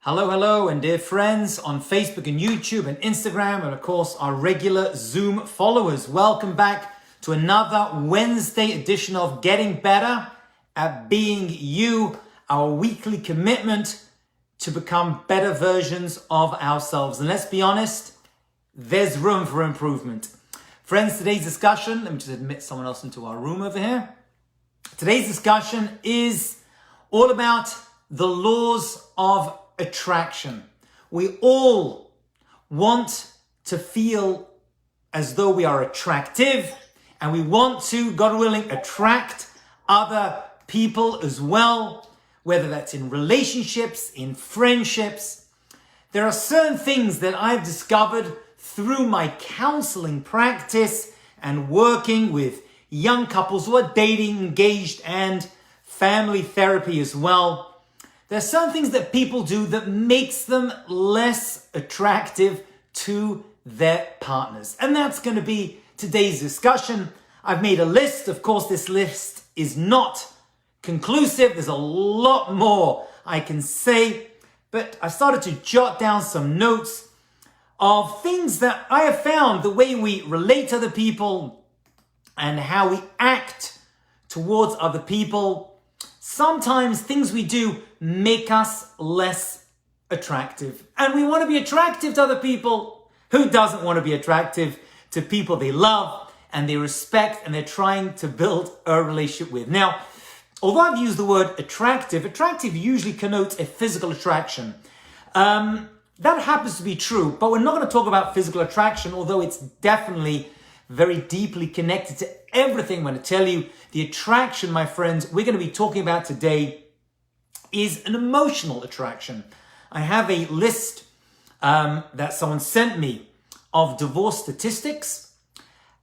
Hello, hello, and dear friends on Facebook and YouTube and Instagram, and of course our regular Zoom followers. Welcome back to another Wednesday edition of Getting Better at Being You, our weekly commitment to become better versions of ourselves. And let's be honest, there's room for improvement. Friends, today's discussion, let me just admit someone else into our room over here. Today's discussion is all about the laws of attraction. We all want to feel as though we are attractive, and we want to, God willing, attract other people as well, whether that's in relationships, in friendships. There are certain things that I've discovered through my counseling practice and working with young couples who are dating, engaged, and family therapy as well. There are some things that people do that makes them less attractive to their partners. And that's going to be today's discussion. I've made a list. Of course, this list is not conclusive. There's a lot more I can say, but I started to jot down some notes of things that I have found, the way we relate to other people and how we act towards other people. Sometimes things we do make us less attractive. And we want to be attractive to other people. Who doesn't want to be attractive to people they love and they respect and they're trying to build a relationship with? Now, although I've used the word attractive usually connotes a physical attraction. That happens to be true, but we're not going to talk about physical attraction, although it's definitely very deeply connected to everything I'm going to tell you. The attraction, my friends, we're going to be talking about today is an emotional attraction. I have a list that someone sent me of divorce statistics,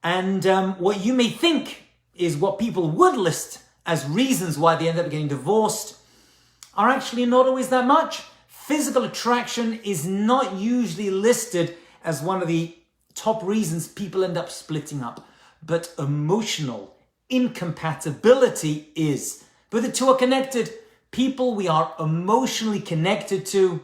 and what you may think is what people would list as reasons why they end up getting divorced are actually not always that much. Physical attraction is not usually listed as one of the top reasons people end up splitting up, but emotional incompatibility is. But the two are connected. People we are emotionally connected to,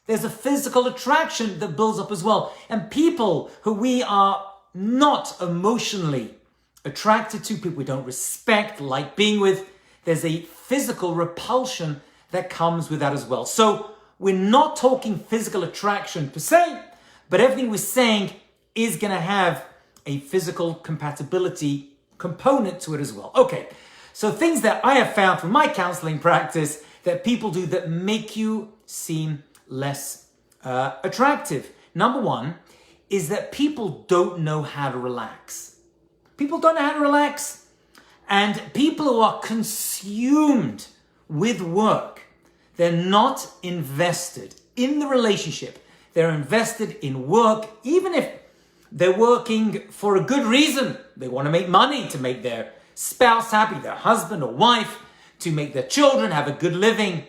there's a physical attraction that builds up as well. And people who we are not emotionally attracted to, people we don't respect, like being with, there's a physical repulsion that comes with that as well. So we're not talking physical attraction per se, but everything we're saying is going to have a physical compatibility component to it as well. Okay, so things that I have found from my counseling practice that people do that make you seem less attractive. Number one is that people don't know how to relax. People don't know how to relax. And people who are consumed with work, they're not invested in the relationship. They're invested in work, even if they're working for a good reason. They want to make money, to make their spouse happy, their husband or wife, to make their children have a good living.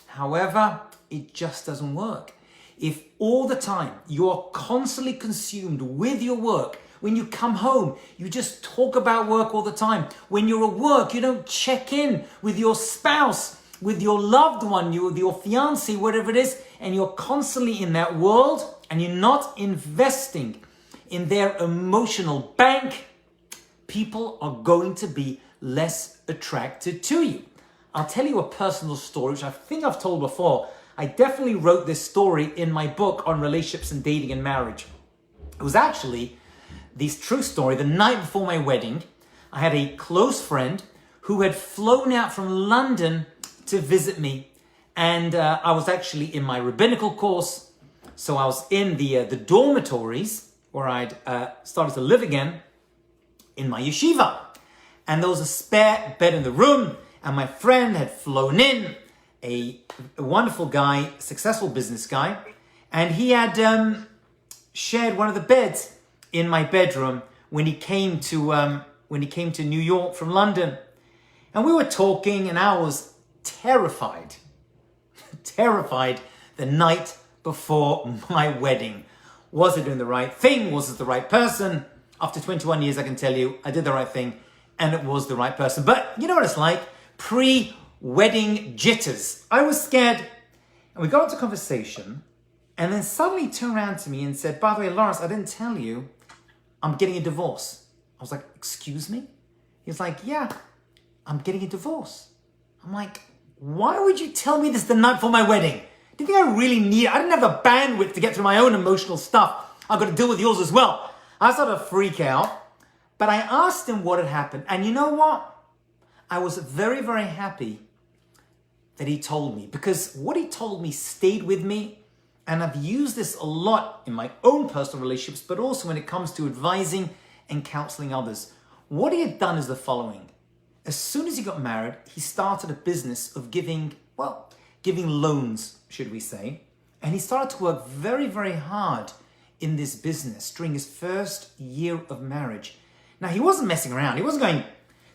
However, it just doesn't work. If all the time you are constantly consumed with your work, when you come home, you just talk about work all the time. When you're at work, you don't check in with your spouse, with your loved one, your fiancé, whatever it is, and you're constantly in that world and you're not investing in their emotional bank, people are going to be less attracted to you. I'll tell you a personal story, which I think I've told before. I definitely wrote this story in my book on relationships and dating and marriage. It was actually this true story. The night before my wedding, I had a close friend who had flown out from London to visit me. And I was actually in my rabbinical course. So I was in the dormitories where I'd started to live again in my yeshiva. And there was a spare bed in the room. And my friend had flown in, a wonderful guy, successful business guy. And he had shared one of the beds in my bedroom when he came to New York from London. And we were talking, and I was terrified the night before my wedding. Was I doing the right thing? Was it the right person? After 21 years, I can tell you, I did the right thing, and it was the right person. But you know what it's like? Pre-wedding jitters. I was scared. And we got into conversation, and then suddenly he turned around to me and said, by the way, Lawrence, I didn't tell you, I'm getting a divorce. I was like, excuse me? He's like, yeah, I'm getting a divorce. I'm like, why would you tell me this the night before my wedding? Do you think I really need it? I didn't have the bandwidth to get through my own emotional stuff. I've got to deal with yours as well. I started to freak out, but I asked him what had happened. And you know what? I was very, very happy that he told me, because what he told me stayed with me. And I've used this a lot in my own personal relationships, but also when it comes to advising and counseling others. What he had done is the following. As soon as he got married, he started a business of giving loans, should we say. And he started to work very, very hard in this business during his first year of marriage. Now, he wasn't messing around. He wasn't going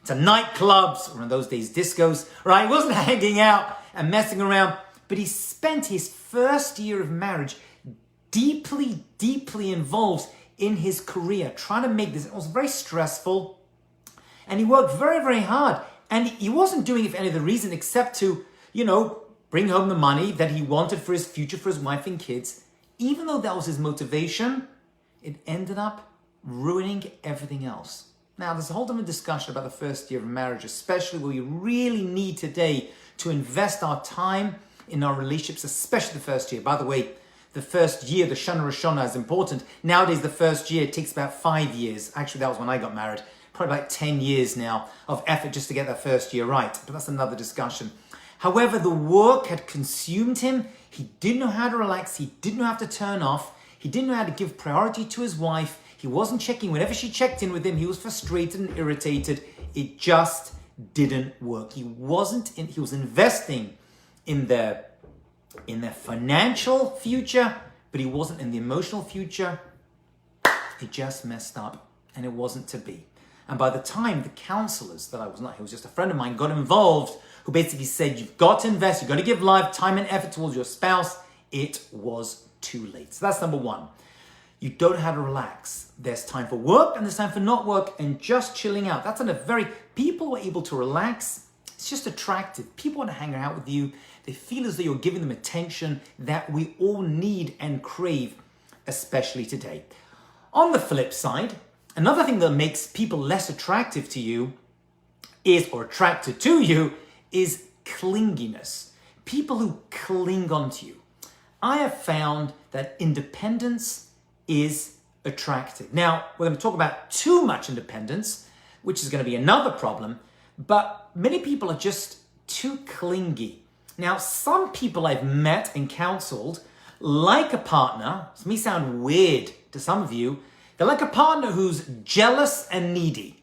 to nightclubs, or in those days, discos, right? He wasn't hanging out and messing around. But he spent his first year of marriage deeply, deeply involved in his career, trying to make this. It was very stressful. And he worked very, very hard. And he wasn't doing it for any other reason except to, bring home the money that he wanted for his future, for his wife and kids. Even though that was his motivation, it ended up ruining everything else. Now, there's a whole different discussion about the first year of marriage, especially where we really need today to invest our time in our relationships, especially the first year. By the way, the first year, the Shana Rishona, is important. Nowadays, the first year takes about 5 years. Actually, that was when I got married. Probably like 10 years now of effort just to get that first year right. But that's another discussion. However, the work had consumed him. He didn't know how to relax. He didn't know how to turn off. He didn't know how to give priority to his wife. He wasn't checking. Whenever she checked in with him, he was frustrated and irritated. It just didn't work. He was investing in their financial future, but he wasn't in the emotional future. It just messed up, and it wasn't to be. And by the time the counselors he was just a friend of mine, got involved, who basically said, you've got to invest, you've got to give life, time and effort towards your spouse, it was too late. So that's number one. You don't know how to relax. There's time for work and there's time for not work and just chilling out. People who are able to relax, it's just attractive. People want to hang out with you. They feel as though you're giving them attention that we all need and crave, especially today. On the flip side, another thing that makes people less attractive to you or attracted to you is clinginess. People who cling onto you. I have found that independence is attractive. Now, we're going to talk about too much independence, which is going to be another problem, but many people are just too clingy. Now, some people I've met and counseled like a partner. This may sound weird to some of you. They're like a partner who's jealous and needy.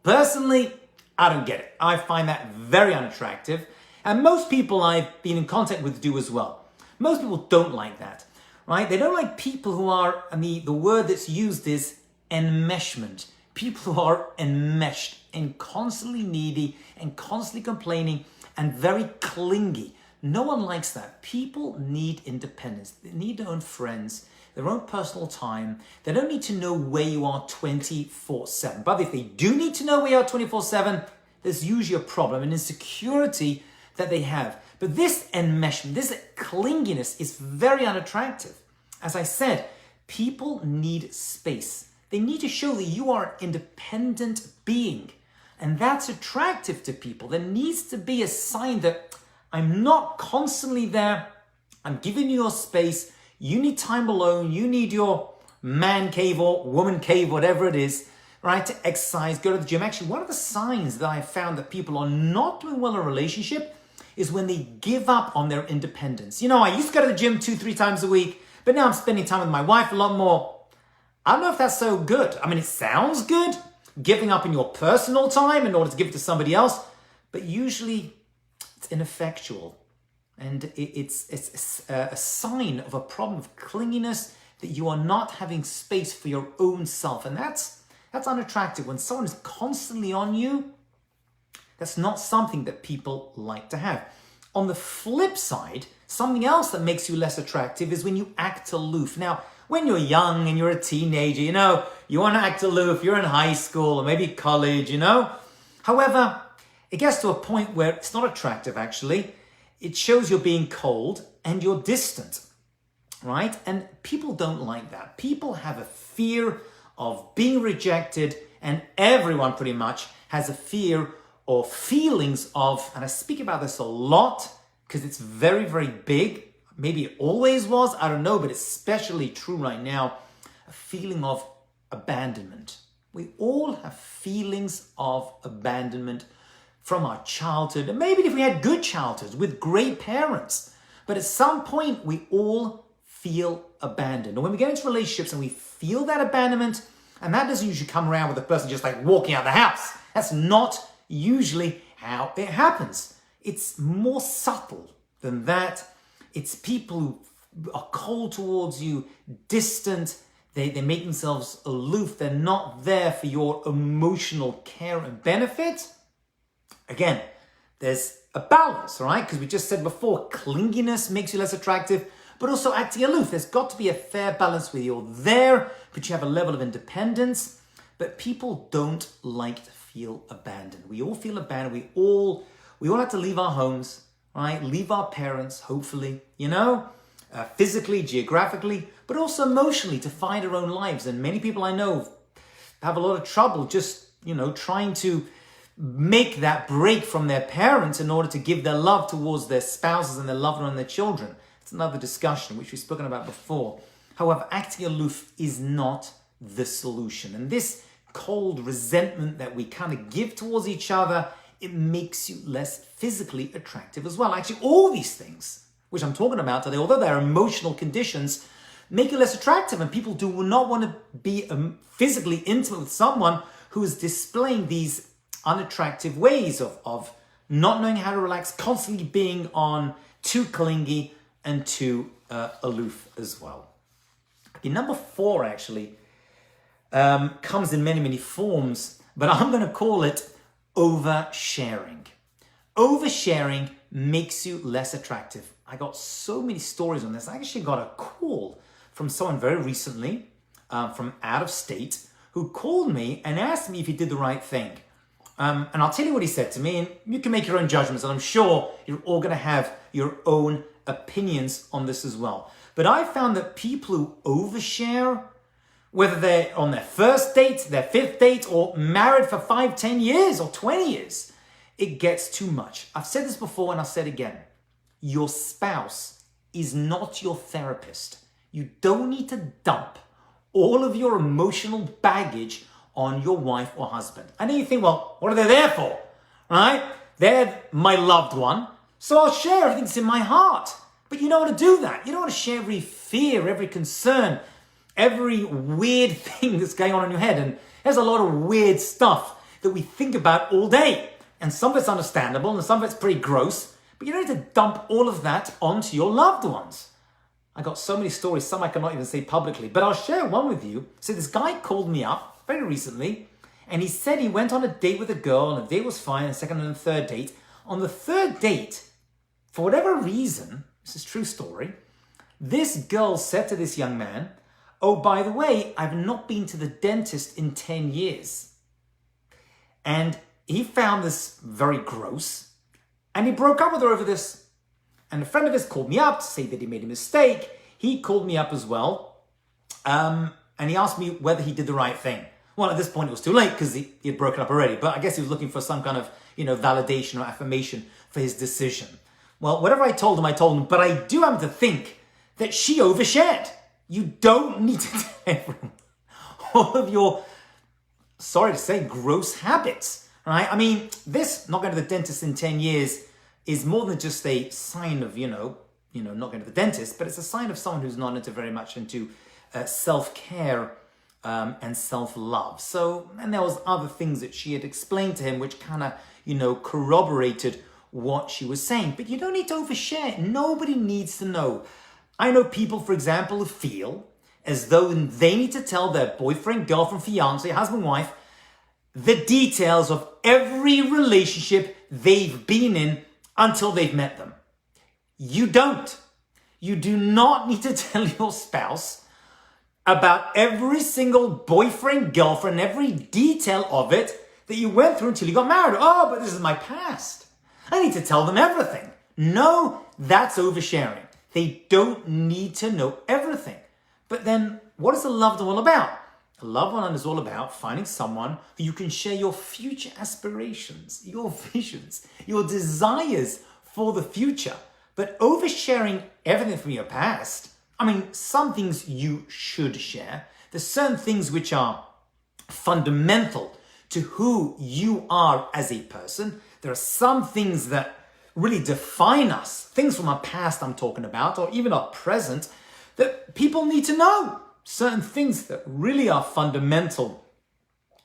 Personally, I don't get it. I find that very unattractive. And most people I've been in contact with do as well. Most people don't like that, right? They don't like people who are, the word that's used is enmeshment. People who are enmeshed and constantly needy and constantly complaining and very clingy. No one likes that. People need independence. They need their own friends, their own personal time. They don't need to know where you are 24/7. But if they do need to know where you are 24/7, there's usually a problem, an insecurity that they have. But this enmeshment, this clinginess is very unattractive. As I said, people need space. They need to show that you are an independent being. And that's attractive to people. There needs to be a sign that I'm not constantly there. I'm giving you your space. You need time alone. You need your man cave or woman cave, whatever it is, right? To exercise, go to the gym. Actually, one of the signs that I found that people are not doing well in a relationship is when they give up on their independence. I used to go to the gym 2-3 times a week, but now I'm spending time with my wife a lot more. I don't know if that's so good. It sounds good, giving up in your personal time in order to give it to somebody else, but usually it's ineffectual. And it's a sign of a problem of clinginess, that you are not having space for your own self. And that's unattractive. When someone is constantly on you, that's not something that people like to have. On the flip side, something else that makes you less attractive is when you act aloof. Now, when you're young and you're a teenager, you want to act aloof, you're in high school or maybe college, However, it gets to a point where it's not attractive, actually. it shows you're being cold and you're distant, right? And people don't like that. People have a fear of being rejected, and everyone pretty much has a fear or feelings of, and I speak about this a lot because it's very, very big. Maybe it always was, I don't know, but it's especially true right now, a feeling of abandonment. We all have feelings of abandonment from our childhood, and maybe if we had good childhoods with great parents, but at some point we all feel abandoned. And when we get into relationships and we feel that abandonment, and that doesn't usually come around with a person just like walking out the house. That's not usually how it happens. It's more subtle than that. It's people who are cold towards you, distant. They make themselves aloof. They're not there for your emotional care and benefit. Again, there's a balance, right? Because we just said before, clinginess makes you less attractive, but also acting aloof. There's got to be a fair balance where you're there, but you have a level of independence. But people don't like to feel abandoned. We all feel abandoned. We all have to leave our homes, right? Leave our parents, hopefully, physically, geographically, but also emotionally to find our own lives. And many people I know have a lot of trouble just, trying to make that break from their parents in order to give their love towards their spouses and their loved ones and their children. It's another discussion which we've spoken about before. However, acting aloof is not the solution. And this cold resentment that we kind of give towards each other, it makes you less physically attractive as well. Actually, all these things, which I'm talking about today, although they're emotional conditions, make you less attractive. And people do not want to be physically intimate with someone who is displaying these unattractive ways of not knowing how to relax, constantly being on, too clingy and too aloof as well. Okay, number 4 actually comes in many, many forms, but I'm going to call it oversharing. Oversharing makes you less attractive. I got so many stories on this. I actually got a call from someone very recently from out of state who called me and asked me if he did the right thing. And I'll tell you what he said to me, and you can make your own judgments, and I'm sure you're all going to have your own opinions on this as well. But I found that people who overshare, whether they're on their first date, their 5th date, or married for 5, 10 years, or 20 years, it gets too much. I've said this before and I'll say it again. Your spouse is not your therapist. You don't need to dump all of your emotional baggage on your wife or husband. I know you think, well, what are they there for? Right? They're my loved one, so I'll share everything that's in my heart. But you don't want to do that. You don't want to share every fear, every concern, every weird thing that's going on in your head. And there's a lot of weird stuff that we think about all day. And some of it's understandable and some of it's pretty gross. But you don't need to dump all of that onto your loved ones. I got so many stories, some I cannot even say publicly, but I'll share one with you. So this guy called me up very recently, and he said he went on a date with a girl, and the date was fine, a second and a third date. On the third date, for whatever reason, this is a true story, this girl said to this young man, "Oh, by the way, I've not been to the dentist in 10 years. And he found this very gross, and he broke up with her over this. And a friend of his called me up to say that he made a mistake. He called me up as well, and he asked me whether he did the right thing. Well, at this point, it was too late because he had broken up already. But I guess he was looking for some kind of, validation or affirmation for his decision. Well, whatever I told him. But I do happen to think that she overshared. You don't need to tell everyone all of your, sorry to say, gross habits, right? I mean, this not going to the dentist in 10 years is more than just a sign of, not going to the dentist, but it's a sign of someone who's not very much into self-care and self-love. So, and there was other things that she had explained to him which kind of, corroborated what she was saying. But you don't need to overshare. Nobody needs to know. I know people, for example, who feel as though they need to tell their boyfriend, girlfriend, fiance, husband, wife, the details of every relationship they've been in until they've met them. You don't. You do not need to tell your spouse about every single boyfriend, girlfriend, every detail of it that you went through until you got married. Oh, but this is my past. I need to tell them everything. No, that's oversharing. They don't need to know everything. But then what is a loved one all about? A loved one is all about finding someone who you can share your future aspirations, your visions, your desires for the future. But oversharing everything from your past, I mean, some things you should share. There's certain things which are fundamental to who you are as a person. There are some things that really define us, things from our past I'm talking about, or even our present, that people need to know. Certain things that really are fundamental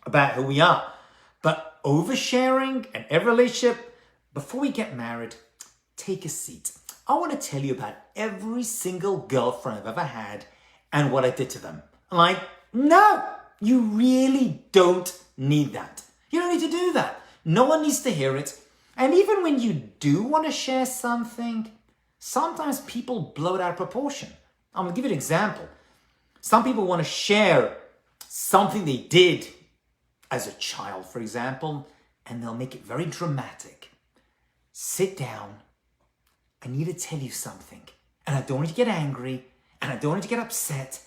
about who we are. But oversharing in every relationship, before we get married, take a seat. I want to tell you about every single girlfriend I've ever had and what I did to them. I'm like, no, you really don't need that. You don't need to do that. No one needs to hear it. And even when you do want to share something, sometimes people blow it out of proportion. I'm going to give you an example. Some people want to share something they did as a child, for example, and they'll make it very dramatic. Sit down. I need to tell you something. And I don't want you to get angry. And I don't want you to get upset.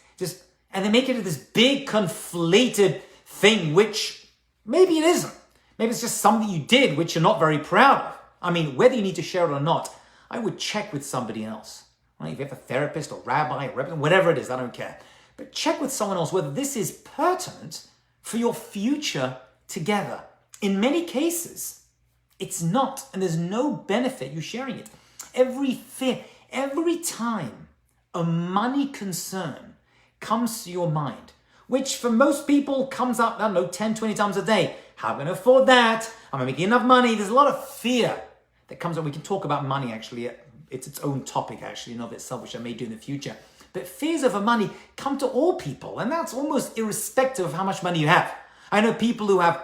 And they make it this big conflated thing, which maybe it isn't. Maybe it's just something you did which you're not very proud of. I mean, whether you need to share it or not, I would check with somebody else. Right? If you have a therapist or rabbi, or whatever it is, I don't care. But check with someone else whether this is pertinent for your future together. In many cases, it's not, and there's no benefit you sharing it. Every time a money concern comes to your mind, which for most people comes up, I don't know, 10, 20 times a day. How am I going to afford that? Am I making enough money? There's a lot of fear that comes up. We can talk about money, actually. It's its own topic, actually, in of itself, which I may do in the future. But fears over money come to all people, and that's almost irrespective of how much money you have. I know people who have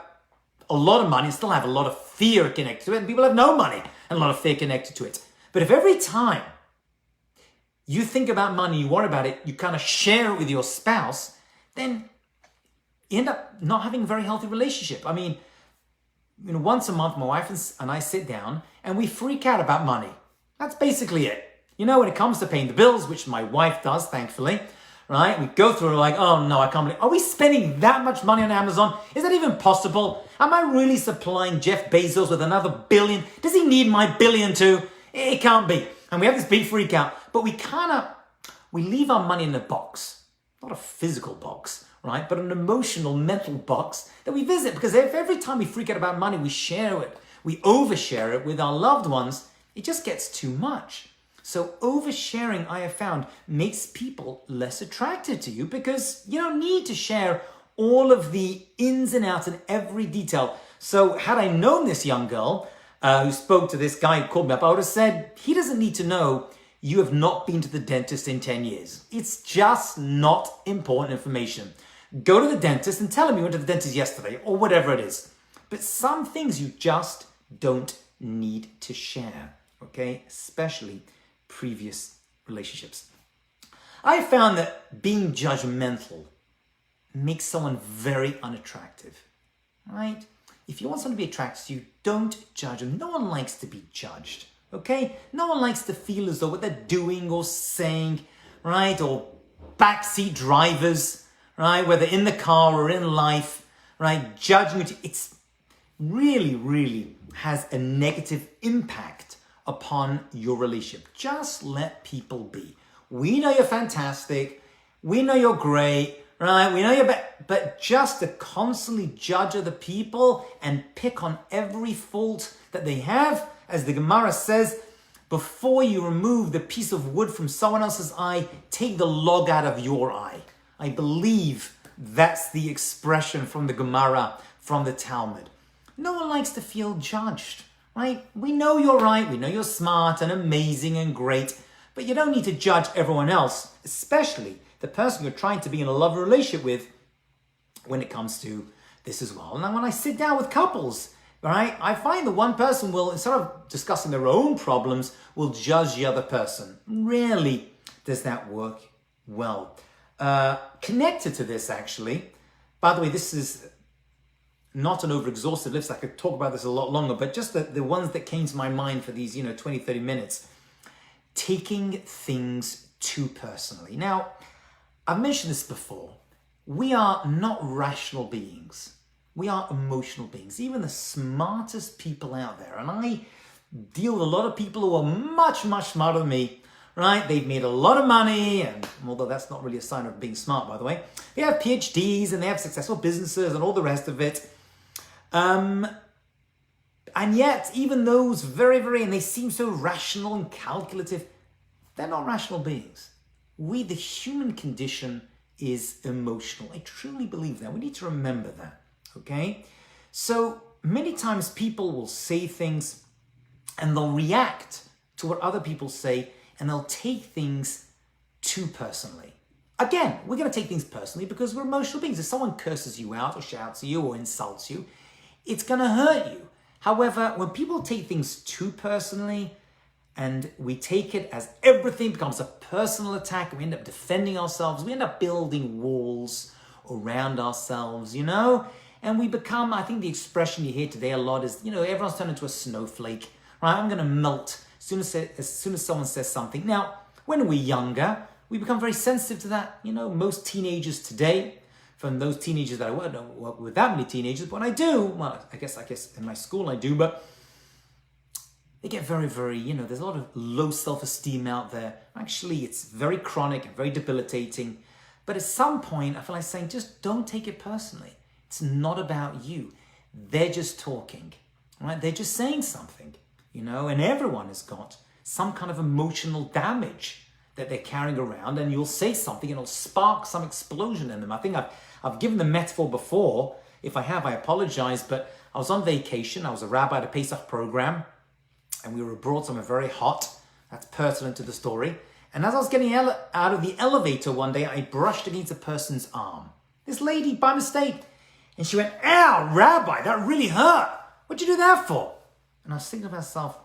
a lot of money and still have a lot of fear connected to it, and people have no money and a lot of fear connected to it. But if every time you think about money, you worry about it, you kind of share it with your spouse, then you end up not having a very healthy relationship. I mean, once a month, my wife and I sit down and we freak out about money. That's basically it. When it comes to paying the bills, which my wife does, thankfully, right? We go through it like, oh no, I can't believe, are we spending that much money on Amazon? Is that even possible? Am I really supplying Jeff Bezos with another billion? Does he need my billion too? It can't be. And we have this big freak out, but we leave our money in a box, not a physical box, right? But an emotional, mental box that we visit, because if every time we freak out about money, we share it, we overshare it with our loved ones, it just gets too much. So oversharing, I have found, makes people less attracted to you because you don't need to share all of the ins and outs and every detail. So had I known this young girl who spoke to this guy who called me up, I would have said, he doesn't need to know you have not been to the dentist in 10 years. It's just not important information. Go to the dentist and tell him you went to the dentist yesterday or whatever it is. But some things you just don't need to share, okay? Especially previous relationships. I found that being judgmental makes someone very unattractive, right? If you want someone to be attracted to you, don't judge them. No one likes to be judged, okay? No one likes to feel as though what they're doing or saying, right? Or backseat drivers, right? Whether in the car or in life, right? Judging you, it's really, really has a negative impact upon your relationship. Just let people be. We know you're fantastic. We know you're great, right? We know you're but just to constantly judge other people and pick on every fault that they have, as the Gemara says, before you remove the piece of wood from someone else's eye, take the log out of your eye. I believe that's the expression from the Gemara, from the Talmud. No one likes to feel judged, right? We know you're right. We know you're smart and amazing and great, but you don't need to judge everyone else, especially the person you're trying to be in a love relationship with when it comes to this as well. And then when I sit down with couples, right, I find that one person will, instead of discussing their own problems, will judge the other person. Rarely does that work well. Connected to this, actually, by the way, this is not an over-exhaustive list. I could talk about this a lot longer, but just the ones that came to my mind for these, 20, 30 minutes. Taking things too personally. Now, I've mentioned this before. We are not rational beings. We are emotional beings. Even the smartest people out there, and I deal with a lot of people who are much, much smarter than me, right? They've made a lot of money, and although that's not really a sign of being smart, by the way, they have PhDs and they have successful businesses and all the rest of it. And yet, even those and they seem so rational and calculative, they're not rational beings. The human condition is emotional. I truly believe that. We need to remember that, okay? So many times people will say things and they'll react to what other people say and they'll take things too personally. Again, we're going to take things personally because we're emotional beings. If someone curses you out or shouts at you or insults you, it's going to hurt you. However, when people take things too personally and we take it as everything becomes a personal attack, we end up defending ourselves, we end up building walls around ourselves, and we become, I think the expression you hear today a lot is, everyone's turned into a snowflake, right? I'm going to melt as soon as someone says something. Now, when we're younger, we become very sensitive to that. Most teenagers today, from those teenagers that I don't work with that many teenagers, but when I do, well, I guess in my school I do, but they get very, there's a lot of low self-esteem out there. Actually, it's very chronic and very debilitating. But at some point, I feel like saying, just don't take it personally. It's not about you. They're just talking, right? They're just saying something, and everyone has got some kind of emotional damage that they're carrying around, and you'll say something and it'll spark some explosion in them. I think I've given the metaphor before. If I have, I apologize, but I was on vacation. I was a rabbi at a Pesach program, and we were abroad somewhere very hot. That's pertinent to the story. And as I was getting out of the elevator one day, I brushed against a person's arm. This lady, by mistake. And she went, "Ow, Rabbi, that really hurt. What'd you do that for?" And I was thinking to myself,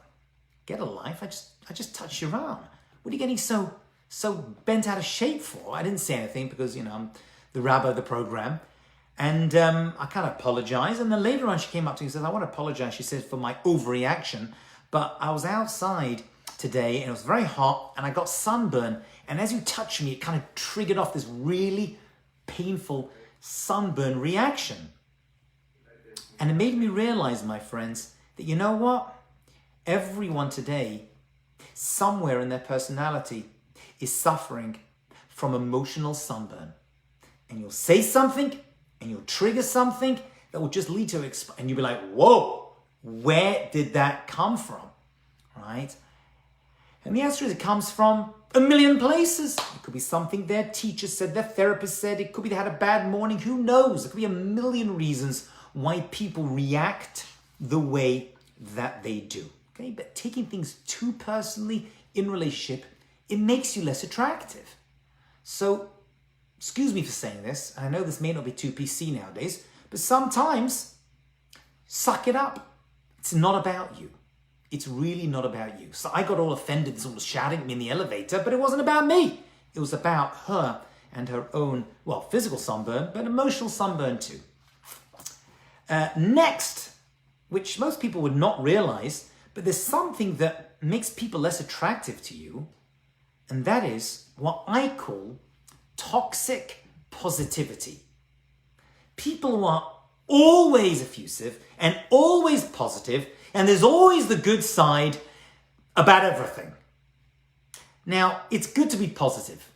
get a life. I just touched your arm. What are you getting so bent out of shape for? I didn't say anything because, I'm the rabbi of the program. And I kind of apologized. And then later on, she came up to me and said, "I want to apologize," she said, "for my overreaction. But I was outside today and it was very hot and I got sunburn. And as you touched me, it kind of triggered off this really painful sunburn reaction." And it made me realize, my friends, that you know what? Everyone today, somewhere in their personality, is suffering from emotional sunburn. And you'll say something and you'll trigger something that will just lead to and you'll be like, whoa, where did that come from? Right? And the answer is it comes from a million places. It could be something their teacher said, their therapist said. It could be they had a bad morning. Who knows? It could be a million reasons why people react the way that they do. Okay? But taking things too personally in relationship, it makes you less attractive. So, excuse me for saying this. I know this may not be too PC nowadays, but sometimes suck it up. It's not about you. It's really not about you. So I got all offended, someone was shouting at me in the elevator, but it wasn't about me. It was about her and her own, physical sunburn, but emotional sunburn too. Next, which most people would not realize, but there's something that makes people less attractive to you, and that is what I call toxic positivity. People who are always effusive and always positive, and there's always the good side about everything. Now, it's good to be positive,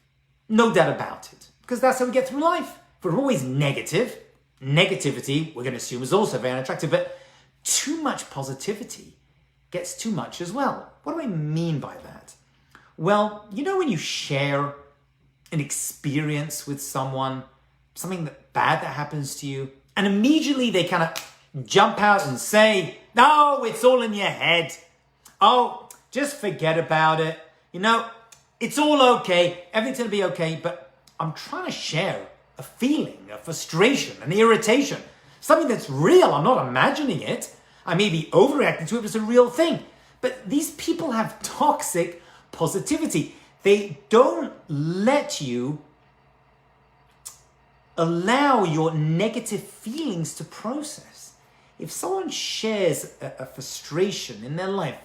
no doubt about it, because that's how we get through life. If we're always negative, negativity, we're going to assume, is also very unattractive, but too much positivity gets too much as well. What do I mean by that? Well, when you share an experience with someone, something bad that happens to you, and immediately they kind of jump out and say, "No, it's all in your head. Oh, just forget about it. It's all okay. Everything's going to be okay." But I'm trying to share a feeling, a frustration, an irritation, something that's real. I'm not imagining it. I may be overreacting to it, but it's a real thing. But these people have toxic positivity. They don't let you allow your negative feelings to process. if someone shares a frustration in their life,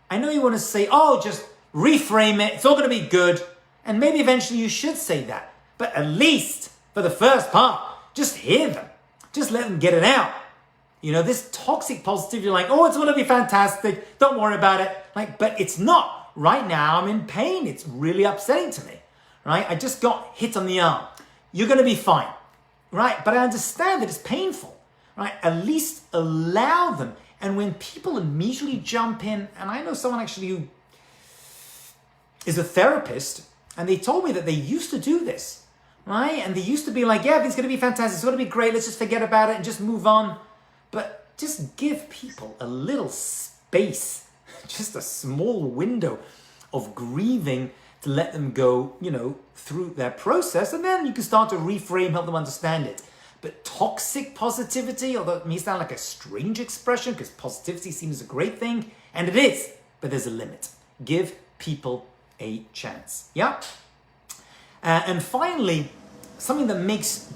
I know you want to say, oh, just reframe it. It's all going to be good. And maybe eventually you should say that. But at least for the first part, just hear them. Just let them get it out. You know, this toxic positivity, like, oh, it's going to be fantastic. Don't worry about it. Like, but it's not. Right now, I'm in pain. It's really upsetting to me. Right? I just got hit on the arm. You're going to be fine. Right? But I understand that it's painful. Right? At least allow them. And when people immediately jump in, and I know someone actually who is a therapist, and they told me that they used to do this, right? And they used to be like, yeah, it's going to be fantastic. It's going to be great. Let's just forget about it and just move on. But just give people a little space, just a small window of grieving to let them go, you know, through their process. And then you can start to reframe, help them understand it. But toxic positivity, although it may sound like a strange expression because positivity seems a great thing, and it is, but there's a limit. Give people a chance. Yeah? And finally, something that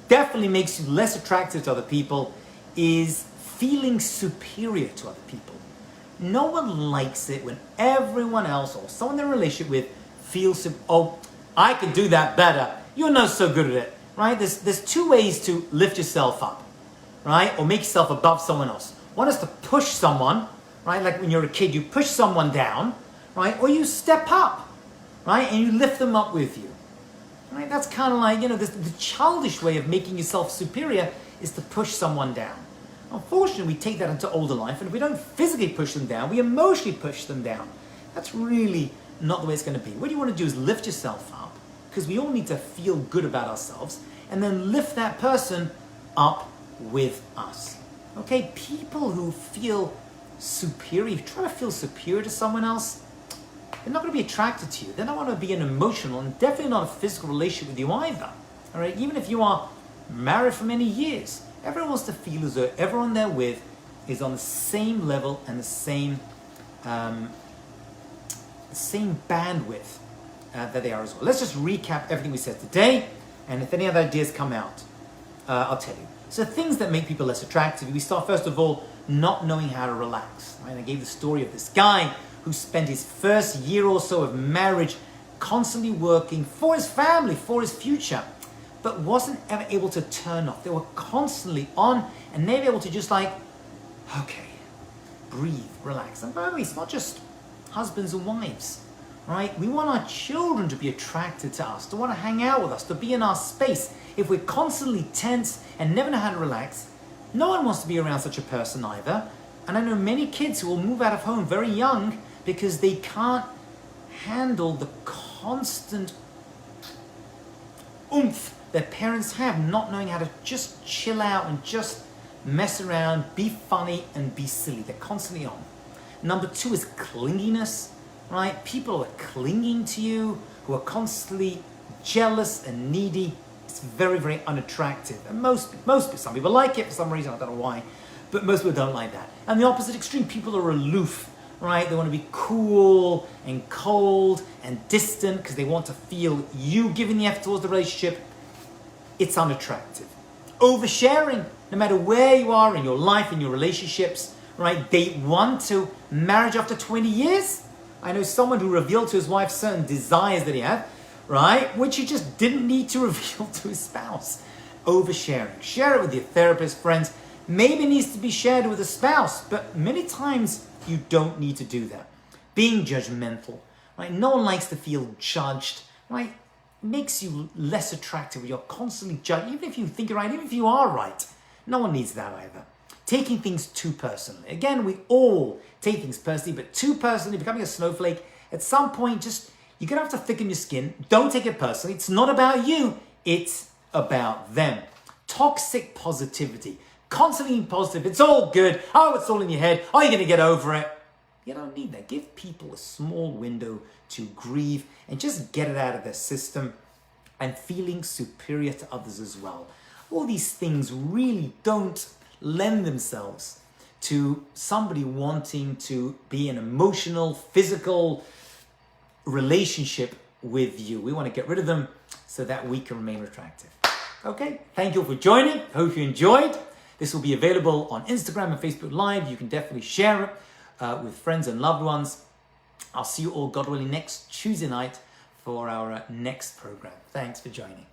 definitely makes you less attractive to other people is feeling superior to other people. No one likes it when everyone else or someone they're in a relationship with feels, oh, I can do that better. You're not so good at it. Right? There's two ways to lift yourself up, right? Or make yourself above someone else. One is to push someone, right? Like when you're a kid, you push someone down, right? Or you step up, right? And you lift them up with you, right? That's kind of like, you know, the childish way of making yourself superior is to push someone down. Unfortunately, we take that into older life, and if we don't physically push them down, we emotionally push them down. That's really not the way it's going to be. What you want to do is lift yourself up, because we all need to feel good about ourselves, and then lift that person up with us. Okay, people who feel superior, if you try to feel superior to someone else, they're not going to be attracted to you. They're not going to be an emotional and definitely not a physical relationship with you either. All right, even if you are married for many years, everyone wants to feel as though everyone they're with is on the same level and the same bandwidth that they are as well. Let's just recap everything we said today, and if any other ideas come out, I'll tell you. So things that make people less attractive, we start first of all not knowing how to relax. Right? I gave the story of this guy who spent his first year or so of marriage constantly working for his family, for his future, but wasn't ever able to turn off. They were constantly on, and they were able to just like, okay, breathe, relax. And by the way, it's not just husbands and wives. Right? We want our children to be attracted to us, to want to hang out with us, to be in our space. If we're constantly tense and never know how to relax, no one wants to be around such a person either. And I know many kids who will move out of home very young because they can't handle the constant oomph their parents have, not knowing how to just chill out and just mess around, be funny and be silly. They're constantly on. Number two is clinginess. Right? People are clinging to you, who are constantly jealous and needy. It's very, very unattractive. And some people like it for some reason, I don't know why, but most people don't like that. And the opposite extreme, people are aloof, right? They want to be cool and cold and distant because they want to feel you giving the effort towards the relationship. It's unattractive. Oversharing, no matter where you are in your life, in your relationships, right? Date 1 to marriage after 20 years. I know someone who revealed to his wife certain desires that he had, right? Which he just didn't need to reveal to his spouse. Oversharing. Share it with your therapist, friends. Maybe it needs to be shared with a spouse, but many times you don't need to do that. Being judgmental, right? No one likes to feel judged, right? It makes you less attractive. You're constantly judged, even if you think you're right, even if you are right. No one needs that either. Taking things too personally. Again, we all take things personally, but too personally, becoming a snowflake, at some point, you're going to have to thicken your skin. Don't take it personally. It's not about you. It's about them. Toxic positivity. Constantly being positive. It's all good. Oh, it's all in your head. Oh, you're going to get over it. You don't need that. Give people a small window to grieve and just get it out of their system, and feeling superior to others as well. All these things really don't lend themselves to somebody wanting to be an emotional, physical relationship with you. We want to get rid of them so that we can remain attractive. Okay, thank you all for joining. Hope you enjoyed. This will be available on Instagram and Facebook Live. You can definitely share it with friends and loved ones. I'll see you all, God willing, next Tuesday night for our next program. Thanks for joining.